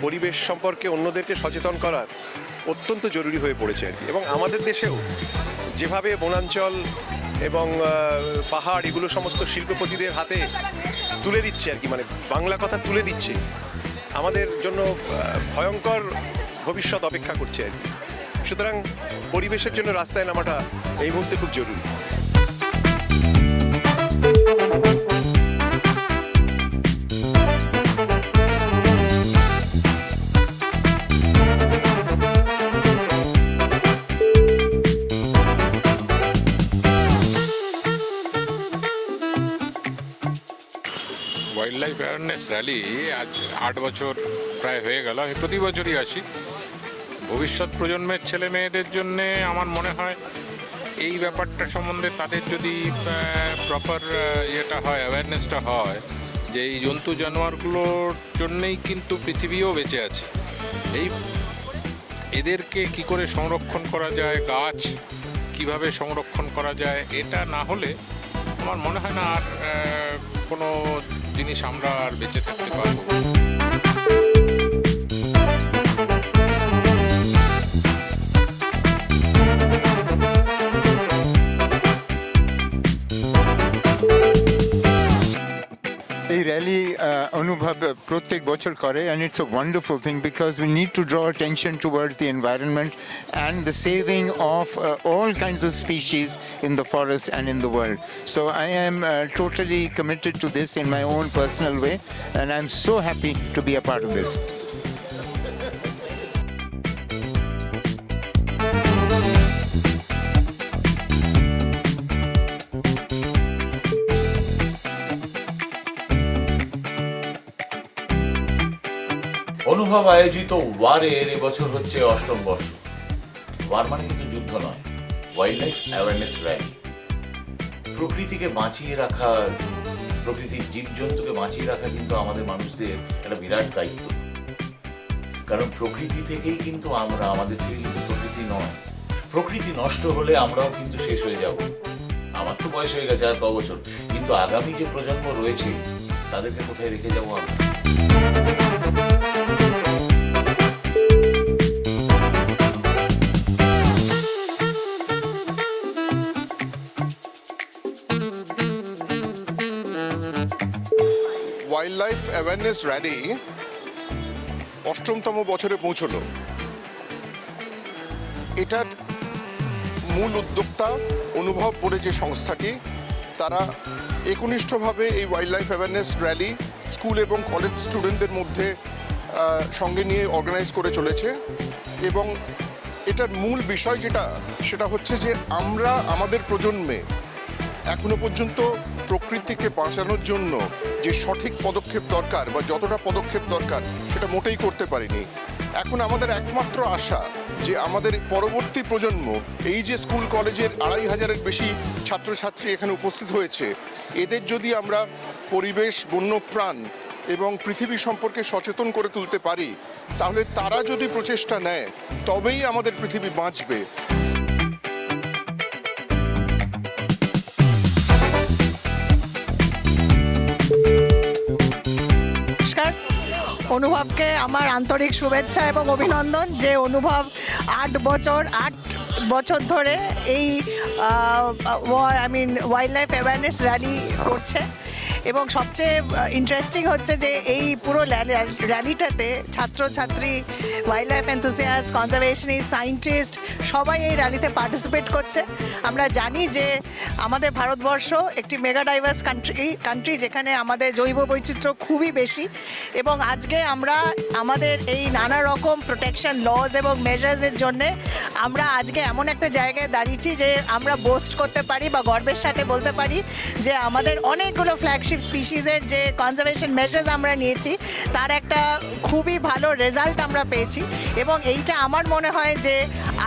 পরিবেশ সম্পর্কে অন্যদেরকে সচেতন করার অত্যন্ত জরুরি হয়ে পড়েছে আর কি। এবং আমাদের দেশেও যেভাবে বনাঞ্চল এবং পাহাড় এগুলো সমস্ত শিল্পপতিদের হাতে তুলে দিচ্ছে আর কি, মানে বাংলা কথা তুলে দিচ্ছে, আমাদের জন্য ভয়ঙ্কর ভবিষ্যৎ অপেক্ষা করছে আর কি। সুতরাং পরিবেশের জন্য রাস্তায় নামাটা এই মুহূর্তে খুব জরুরি। ওয়াইল্ড লাইফ অ্যাওয়ারনেস র্যালি আজ 8 বছর প্রায় হয়ে গেল। আমি প্রতি বছরই আসি। ভবিষ্যৎ প্রজন্মের ছেলে মেয়েদের জন্যে আমার মনে হয় এই ব্যাপারটা সম্বন্ধে তাদের যদি প্রপার ইয়েটা হয়, অ্যাওয়ারনেসটা হয় যে এই জন্তু জানোয়ারগুলোর জন্যেই কিন্তু পৃথিবীও বেঁচে আছে, এদেরকে কি করে সংরক্ষণ করা যায়, গাছ কিভাবে সংরক্ষণ করা যায়, এটা না হলে আমার মনে হয় না আর কোনো জিনিস আমরা আর বেঁচে থাকতে পারবো। এই র্যালি অনুভব প্রত্যেক বছর করে, and it's a wonderful thing because we need to draw attention towards the environment and the saving of all kinds of species in the forest and in the world. So I am totally committed to this in my own personal way, and I'm so happy to be a part of this. অনুভব আয়োজিত ওয়ারের এবছর হচ্ছে 8ম বর্ষ। War মানে কিন্তু যুদ্ধ নয়, wild life awareness rally. প্রকৃতিকে বাঁচিয়ে রাখা, প্রকৃতির জীবজন্তুকে বাঁচিয়ে রাখা কিন্তু আমাদের মানুষদের একটা বিরাট দায়িত্ব। কারণ প্রকৃতি থেকেই কিন্তু আমরা, আমাদের থেকে কিন্তু প্রকৃতি নয়। প্রকৃতি নষ্ট হলে আমরাও কিন্তু শেষ হয়ে যাব। আমার তো বয়স হয়ে গেছে আর ক বছর, কিন্তু আগামী যে প্রজন্ম রয়েছে তাদেরকে কোথায় রেখে যাবো আমরা? ওয়াইল্ড লাইফ অ্যাওয়ারনেস র্যালি 8তম বছরে পৌঁছলো। এটার মূল উদ্যোক্তা অনুভব বলে যে সংস্থাটি, তারা একনিষ্ঠভাবে এই wild life awareness rally school এবং কলেজ স্টুডেন্টদের মধ্যে সঙ্গে নিয়ে অর্গানাইজ করে চলেছে। এবং এটার মূল বিষয় সেটা হচ্ছে যে আমরা আমাদের প্রজন্মে এখনো পর্যন্ত প্রকৃতিকে বাঁচানোর জন্য যে সঠিক পদক্ষেপ দরকার বা যতটা পদক্ষেপ দরকার সেটা মোটেই করতে পারিনি। এখন আমাদের একমাত্র আশা যে আমাদের পরবর্তী প্রজন্ম, এই যে স্কুল কলেজের 2500-এর বেশি ছাত্রছাত্রী এখানে উপস্থিত হয়েছে, এদের যদি আমরা পরিবেশ, বন্যপ্রাণ এবং পৃথিবী সম্পর্কে সচেতন করে তুলতে পারি, তাহলে তারা যদি প্রচেষ্টা নেয় তবেই আমাদের পৃথিবী বাঁচবে। অনুভবকে আমার আন্তরিক শুভেচ্ছা এবং অভিনন্দন যে অনুভব 8 বছর ধরে এই ওয়াইল্ড লাইফ অ্যাওয়ারনেস র্যালি করছে। এবং সবচেয়ে ইন্টারেস্টিং হচ্ছে যে এই পুরো র্যালিটাতে ছাত্রছাত্রী, wild life enthusiast, conservationist, scientist সবাই এই র্যালিতে পার্টিসিপেট করছে। আমরা জানি যে আমাদের ভারতবর্ষ একটি মেগা ডাইভার্স কান্ট্রি, যেখানে আমাদের জৈব বৈচিত্র্য খুবই বেশি। এবং আজকে আমরা আমাদের এই নানা রকম প্রোটেকশন লজ এবং মেজার্সের জন্যে আমরা আজকে এমন একটা জায়গায় দাঁড়িয়েছি যে আমরা বোস্ট করতে পারি বা গর্বের সাথে বলতে পারি যে আমাদের অনেকগুলো ফ্ল্যাগশিপ স্পিসিসের যে কনজারভেশন মেজার্স আমরা নিয়েছি, তার একটা খুবই ভালো রেজাল্ট আমরা পেয়েছি। এবং এইটা আমার মনে হয় যে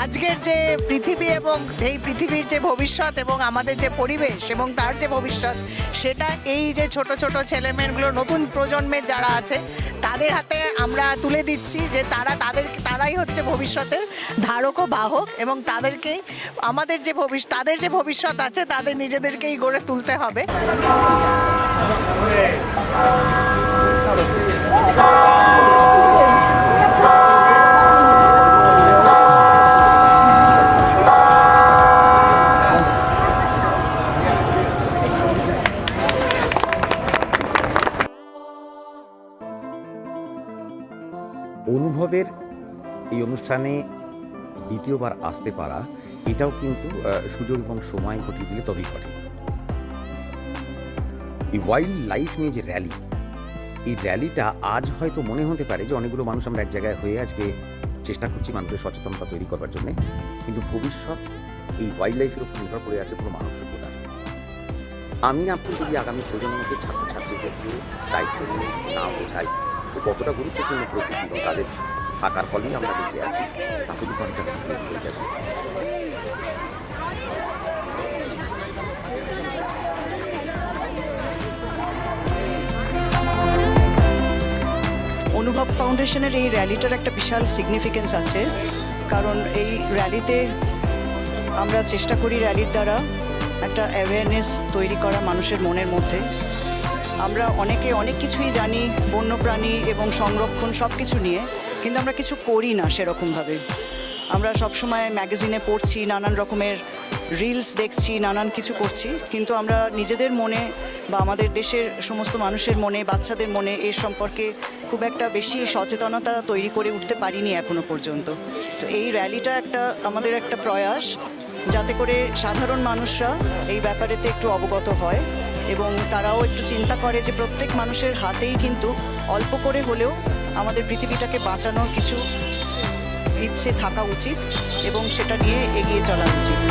আজকের যে পৃথিবী এবং এই পৃথিবীর যে ভবিষ্যৎ এবং আমাদের যে পরিবেশ এবং তার যে ভবিষ্যৎ, সেটা এই যে ছোট ছোট ছেলেমেয়েগুলো, নতুন প্রজন্মের যারা আছে তাদের হাতে আমরা তুলে দিচ্ছি যে তারাই হচ্ছে ভবিষ্যতের ধারক ও বাহক। এবং তাদেরকেই আমাদের যে তাদের যে ভবিষ্যৎ আছে তাদের নিজেদেরকেই গড়ে তুলতে হবে। অনুভবের এই অনুষ্ঠানে দ্বিতীয়বার আসতে পারা, এটাও কিন্তু সুযোগ এবং সময় ঘটিয়ে দিলে তবেই ঘটে। এই ওয়াইল্ড লাইফ নিয়ে যে র্যালি, এই র্যালিটা আজ হয়তো মনে হতে পারে যে অনেকগুলো মানুষ আমরা এক জায়গায় হয়ে আজকে চেষ্টা করছি মানুষের সচেতনতা তৈরি করবার জন্যে, কিন্তু ভবিষ্যৎ এই ওয়াইল্ড লাইফের উপর নির্ভর করে আছে পুরো মানব সভ্যতার। আমি আপনি যদি আগামী প্রজন্মকে ছাত্রছাত্রীদেরকে দায়িত্ব নিয়ে না বোঝাই ও কতটা গুরুত্বপূর্ণ প্রকৃতি এবং তাদের থাকার ফলেই আমরা বেঁচে আছি, তাতে কিন্তু অনেকটা হয়ে যাবে। অনুভব ফাউন্ডেশনের এই র্যালিটার একটা বিশাল সিগনিফিকেন্স আছে, কারণ এই র্যালিতে আমরা চেষ্টা করি র্যালির দ্বারা একটা অ্যাওয়ারনেস তৈরি করা মানুষের মনের মধ্যে। আমরা অনেকে অনেক কিছুই জানি বন্যপ্রাণী এবং সংরক্ষণ সব কিছু নিয়ে, কিন্তু আমরা কিছু করি না সেরকমভাবে। আমরা সবসময় ম্যাগাজিনে পড়ছি, নানান রকমের রিলস দেখছি, নানান কিছু করছি, কিন্তু আমরা নিজেদের মনে বা আমাদের দেশের সমস্ত মানুষের মনে, বাচ্চাদের মনে এর সম্পর্কে খুব একটা বেশি সচেতনতা তৈরি করে উঠতে পারিনি এখনো পর্যন্ত। তো এই র্যালিটা আমাদের একটা প্রয়াস, যাতে করে সাধারণ মানুষরা এই ব্যাপারেতে একটু অবগত হয় এবং তারাও একটু চিন্তা করে যে প্রত্যেক মানুষের হাতেই কিন্তু অল্প করে হলেও আমাদের পৃথিবীটাকে বাঁচানোর কিছু ইচ্ছে থাকা উচিত এবং সেটা নিয়ে এগিয়ে চলা উচিত।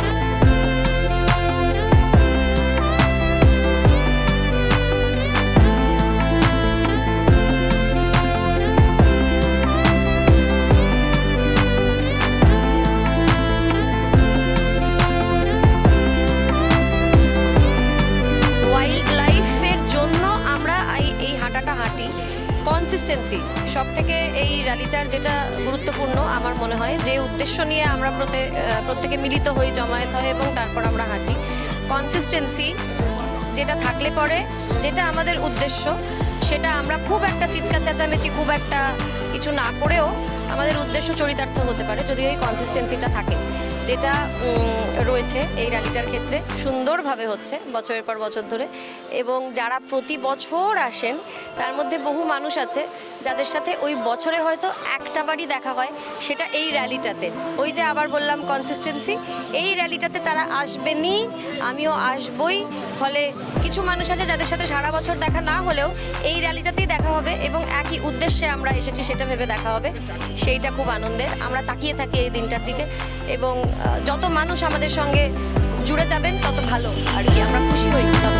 কনসিস্টেন্সি সব থেকে এই র্যালিটার যেটা গুরুত্বপূর্ণ আমার মনে হয়, যে উদ্দেশ্য নিয়ে আমরা প্রত্যেকে মিলিত হই, জমায়েত হয় এবং তারপর আমরা হাঁটি, কনসিস্টেন্সি যেটা থাকলে পরে যেটা আমাদের উদ্দেশ্য সেটা আমরা খুব একটা চিৎকার চেঁচামেচি খুব একটা কিছু না করেও আমাদের উদ্দেশ্য চরিতার্থ হতে পারে যদি ওই কনসিস্টেন্সিটা থাকে, যেটা রয়েছে এই র্যালিটার ক্ষেত্রে। সুন্দরভাবে হচ্ছে বছরের পর বছর ধরে, এবং যারা প্রতি বছর আসেন তার মধ্যে বহু মানুষ আছে যাদের সাথে ওই বছরে হয়তো একটা বারই দেখা হয়, সেটা এই র্যালিটাতে। ওই যে আবার বললাম কনসিস্টেন্সি, এই র্যালিটাতে তারা আসবেনই, আমিও আসবই। ফলে কিছু মানুষ আছে যাদের সাথে সারা বছর দেখা না হলেও এই র্যালিটাতেই দেখা হবে এবং একই উদ্দেশ্যে আমরা এসেছি সেটা ভেবে দেখা হবে। সেইটা খুব আনন্দের, আমরা তাকিয়ে থাকি এই দিনটার দিকে, এবং যত মানুষ আমাদের সঙ্গে জুড়ে যাবেন তত ভালো আর কি, আমরা খুশি হই তত।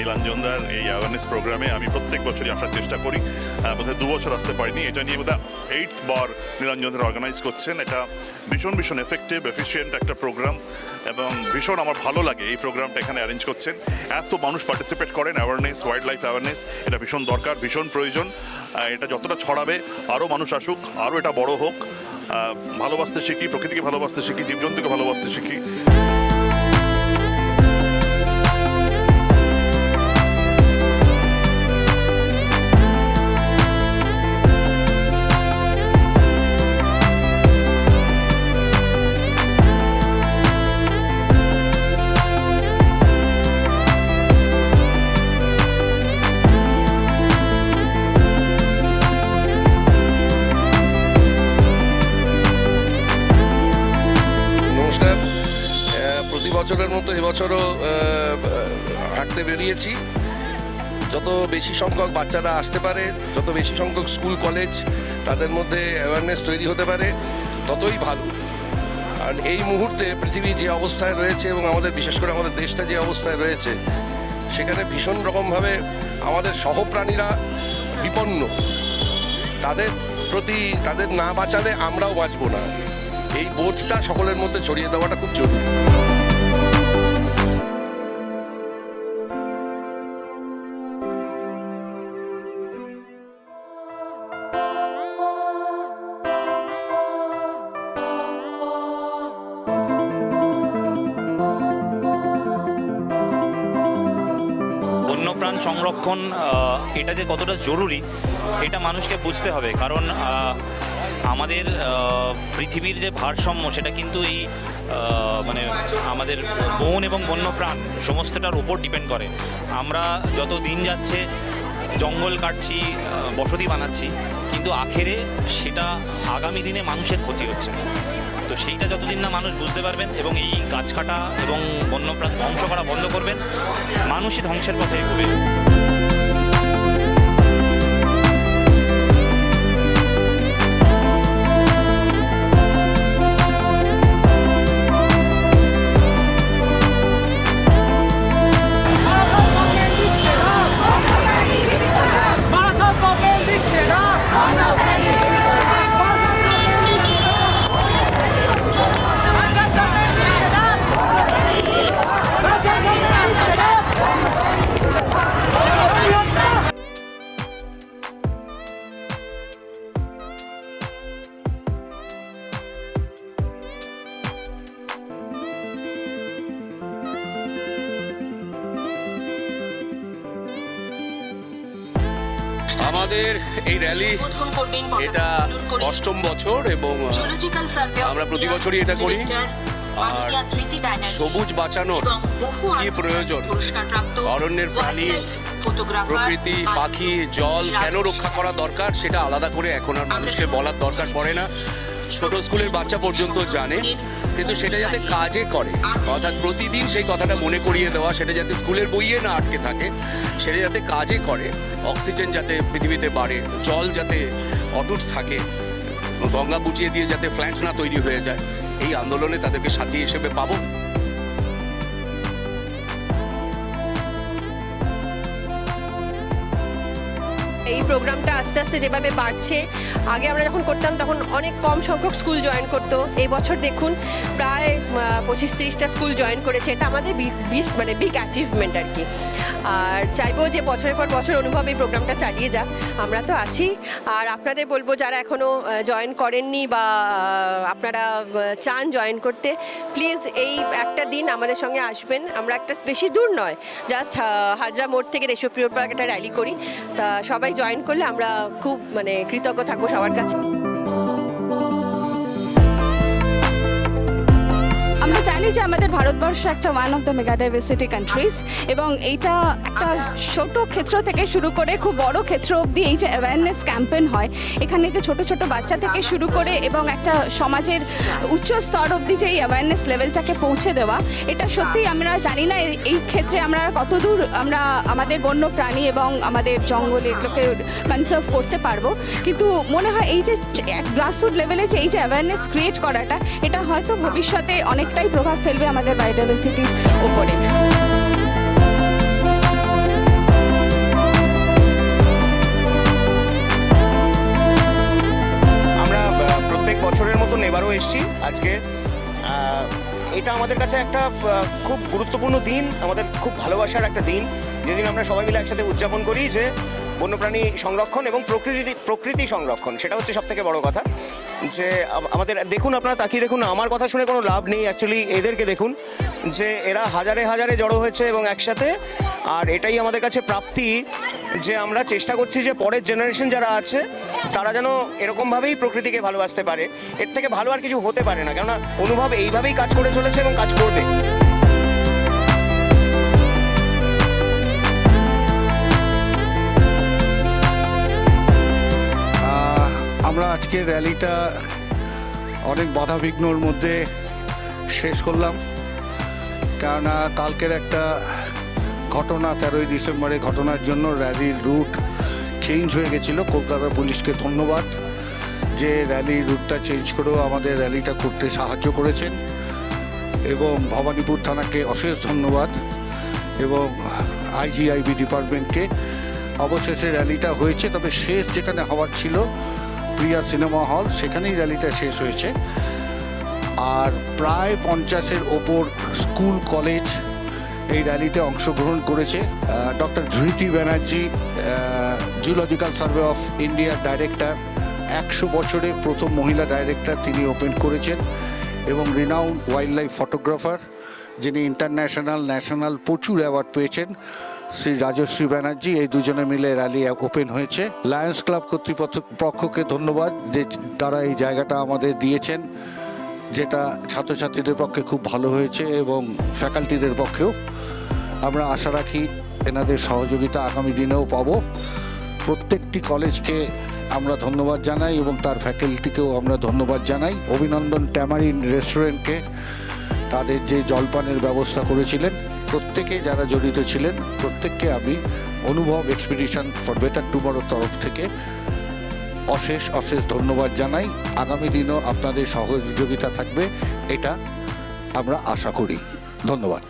নীলাঞ্জনদার এই অ্যাওয়ারনেস প্রোগ্রামে আমি প্রত্যেক বছরই আসার চেষ্টা করি, বোধহয় 2 বছর আসতে পারিনি। এটা নিয়ে বোধহয় 8th বার নীলাঞ্জনদার অর্গানাইজ করছেন। এটা ভীষণ এফেক্টিভ এফিশিয়েন্ট একটা প্রোগ্রাম এবং ভীষণ আমার ভালো লাগে এই প্রোগ্রামটা এখানে অ্যারেঞ্জ করছেন। এত মানুষ পার্টিসিপেট করেন, অ্যাওয়ারনেস, ওয়াইল্ড লাইফ অ্যাওয়ারনেস, এটা ভীষণ দরকার, ভীষণ প্রয়োজন। এটা যতটা ছড়াবে আরও মানুষ আসুক, আরও এটা বড় হোক। ভালোবাসতে শিখি, প্রকৃতিকে ভালোবাসতে শিখি, জীবজন্তুকে ভালোবাসতে শিখি। বছরের মতো এবছরও হাঁটতে বেরিয়েছি। যত বেশি সংখ্যক বাচ্চারা আসতে পারে, যত বেশি সংখ্যক স্কুল কলেজ তাদের মধ্যে অ্যাওয়ারনেস তৈরি হতে পারে, ততই ভালো। আর এই মুহূর্তে পৃথিবী যে অবস্থায় রয়েছে এবং আমাদের বিশেষ করে আমাদের দেশটা যে অবস্থায় রয়েছে, সেখানে ভীষণ রকমভাবে আমাদের সহপ্রাণীরা বিপন্ন। তাদের প্রতি তাদের না বাঁচালে আমরাও বাঁচব না। এই বোধটা সকলের মধ্যে ছড়িয়ে দেওয়াটা খুব জরুরি। বন্যপ্রাণ সংরক্ষণ এটা যে কতটা জরুরি এটা মানুষকে বুঝতে হবে, কারণ আমাদের পৃথিবীর যে ভারসাম্য সেটা কিন্তু এই মানে আমাদের বন এবং বন্যপ্রাণ সমস্তটার উপর ডিপেন্ড করে। আমরা যত দিন যাচ্ছে জঙ্গল কাটছি, বসতি বানাচ্ছি, কিন্তু আখেরে সেটা আগামী দিনে মানুষের ক্ষতি হচ্ছে। তো সেইটা যতদিন না মানুষ বুঝতে পারবেন এবং এই গাছ কাটা এবং বন্যপ্রাণ ধ্বংস করা বন্ধ করবেন, মানুষই ধ্বংসের পথে এগোবে। আমাদের এই র্যালি এটা 8ম বছর এবং আমরা প্রতি বছরই এটা করি। আর সবুজ বাঁচানোর কি প্রয়োজন, অরণ্যের প্রাণী, প্রকৃতি, পাখি, জল কেন রক্ষা করা দরকার সেটা আলাদা করে এখন আর মানুষকে বলার দরকার পড়ে না। ছোট স্কুলের বাচ্চা পর্যন্ত জানে, কিন্তু সেটা যাতে কাজে করে, অর্থাৎ প্রতিদিন সেই কথাটা মনে করিয়ে দেওয়া, সেটা যাতে স্কুলের বইয়ে না আটকে থাকে, সেটা যাতে কাজে করে, অক্সিজেন যাতে পৃথিবীতে বাড়ে, জল যাতে অটুট থাকে, গঙ্গা বুঝিয়ে দিয়ে যাতে ফ্ল্যাট না তৈরি হয়ে যায়, এই আন্দোলনে তাদেরকে সাথী হিসেবে পাবো। এই প্রোগ্রামটা আস্তে আস্তে যেভাবে বাড়ছে, আগে আমরা যখন করতাম তখন অনেক কম সংখ্যক স্কুল জয়েন করতো। এই বছর দেখুন প্রায় 25-30টা স্কুল জয়েন করেছে। এটা আমাদের মানে বিগ অ্যাচিভমেন্ট আর কি। আর চাইবো যে বছরের পর বছর অনুভব এই প্রোগ্রামটা চালিয়ে যাক, আমরা তো আছি। আর আপনাদের বলবো যারা এখনও জয়েন করেননি বা আপনারা চান জয়েন করতে, প্লিজ এই একটা দিন আমাদের সঙ্গে আসবেন। আমরা একটা বেশি দূর নয়, জাস্ট হাজরা মোড় থেকে দেশপ্রিয় পার্ক একটা র্যালি করি। তা সবাই জয়েন করলে আমরা খুব মানে কৃতজ্ঞ থাকবো সবার কাছে। আমরা জানি যে আমাদের ভারতবর্ষ একটা one of the mega diversity countries, এবং এইটা একটা ছোট ক্ষেত্র থেকে শুরু করে খুব বড় ক্ষেত্র অবধি এই যে অ্যাওয়ারনেস ক্যাম্পেইন হয়, এখানে যে ছোট ছোট বাচ্চা থেকে শুরু করে এবং একটা সমাজের উচ্চ স্তর অবধি যে এই অ্যাওয়ারনেস লেভেলটাকে পৌঁছে দেওয়া, এটা সত্যিই আমরা জানি না এই ক্ষেত্রে আমরা কতদূর আমরা আমাদের বন্য প্রাণী এবং আমাদের জঙ্গল এগুলোকে কনসার্ভ করতে পারবো। কিন্তু মনে হয় এই যে গ্রাসরুট লেভেলে যে এই যে অ্যাওয়ারনেস ক্রিয়েট করাটা, এটা হয়তো ভবিষ্যতে অনেকটাই প্রভাব ফেলবে আমাদের বায়োডাইভার্সিটির উপরে। আমরা প্রত্যেক বছরের মতন এবারও এসেছি আজকে। এটা আমাদের কাছে একটা খুব গুরুত্বপূর্ণ দিন, আমাদের খুব ভালোবাসার একটা দিন, যেদিন আমরা সবাই মিলে একসাথে উদযাপন করি যে বন্যপ্রাণী সংরক্ষণ এবং প্রকৃতি সংরক্ষণ। সেটা হচ্ছে সবথেকে বড় কথা। যে আমাদের দেখুন, আপনারা তাকিয়ে দেখুন, আমার কথা শুনে কোনো লাভ নেই, অ্যাকচুয়ালি এদেরকে দেখুন যে এরা হাজারে হাজারে জড়ো হয়েছে এবং একসাথে। আর এটাই আমাদের কাছে প্রাপ্তি যে আমরা চেষ্টা করছি যে পরের জেনারেশন যারা আছে তারা যেন এরকমভাবেই প্রকৃতিকে ভালোবাসতে পারে। এর থেকে ভালো আর কিছু হতে পারে না, কেননা অনুভব এইভাবেই কাজ করে চলেছে এবং কাজ করবে। আমরা আজকের র্যালিটা অনেক বাধাবিঘ্নর মধ্যে শেষ করলাম, কেননা কালকের একটা ঘটনা, 13ই ডিসেম্বরে ঘটনার জন্য র্যালির রুট চেঞ্জ হয়ে গেছিলো। কলকাতা পুলিশকে ধন্যবাদ যে র্যালির রুটটা চেঞ্জ করেও আমাদের র্যালিটা করতে সাহায্য করেছেন, এবং ভবানীপুর থানাকে অশেষ ধন্যবাদ এবং IGIB ডিপার্টমেন্টকে। অবশেষে র্যালিটা হয়েছে, তবে শেষ যেখানে হওয়ার ছিল প্রিয়া সিনেমা হল, সেখানেই র্যালিটা শেষ হয়েছে। আর প্রায় 50-এর ওপর স্কুল কলেজ এই র্যালিতে অংশগ্রহণ করেছে। Doctor Dhriti Banerjee, zoological survey of ইন্ডিয়ার ডাইরেক্টর, 100 বছরের প্রথম মহিলা ডাইরেক্টর, তিনি ওপেন করেছেন। এবং রিনাউন্ড ওয়াইল্ড লাইফ ফটোগ্রাফার, যিনি ইন্টারন্যাশনাল ন্যাশনাল প্রচুর অ্যাওয়ার্ড পেয়েছেন, শ্রী রাজশ্রী ব্যানার্জি, এই দুজনে মিলে র্যালি ওপেন হয়েছে। লায়ন্স ক্লাব কর্তৃপক্ষকে ধন্যবাদ যে তারা এই জায়গাটা আমাদের দিয়েছেন, যেটা ছাত্রছাত্রীদের পক্ষে খুব ভালো হয়েছে এবং ফ্যাকাল্টিদের পক্ষেও। আমরা আশা রাখি এনাদের সহযোগিতা আগামী দিনেও পাবো। প্রত্যেকটি কলেজকে আমরা ধন্যবাদ জানাই এবং তার ফ্যাকাল্টিকেও আমরা ধন্যবাদ জানাই। অভিনন্দন ট্যামারিন রেস্টুরেন্টকে, তাদের যে জলপানের ব্যবস্থা করেছিলেন, প্রত্যেকে যারা জড়িত ছিলেন প্রত্যেককে আমি অনুভব এক্সপিডিশন ফর বেটার টুমরোর তরফ থেকে অশেষ অশেষ ধন্যবাদ জানাই। আগামী দিনও আপনাদের সহযোগিতা থাকবে, এটা আমরা আশা করি। ধন্যবাদ।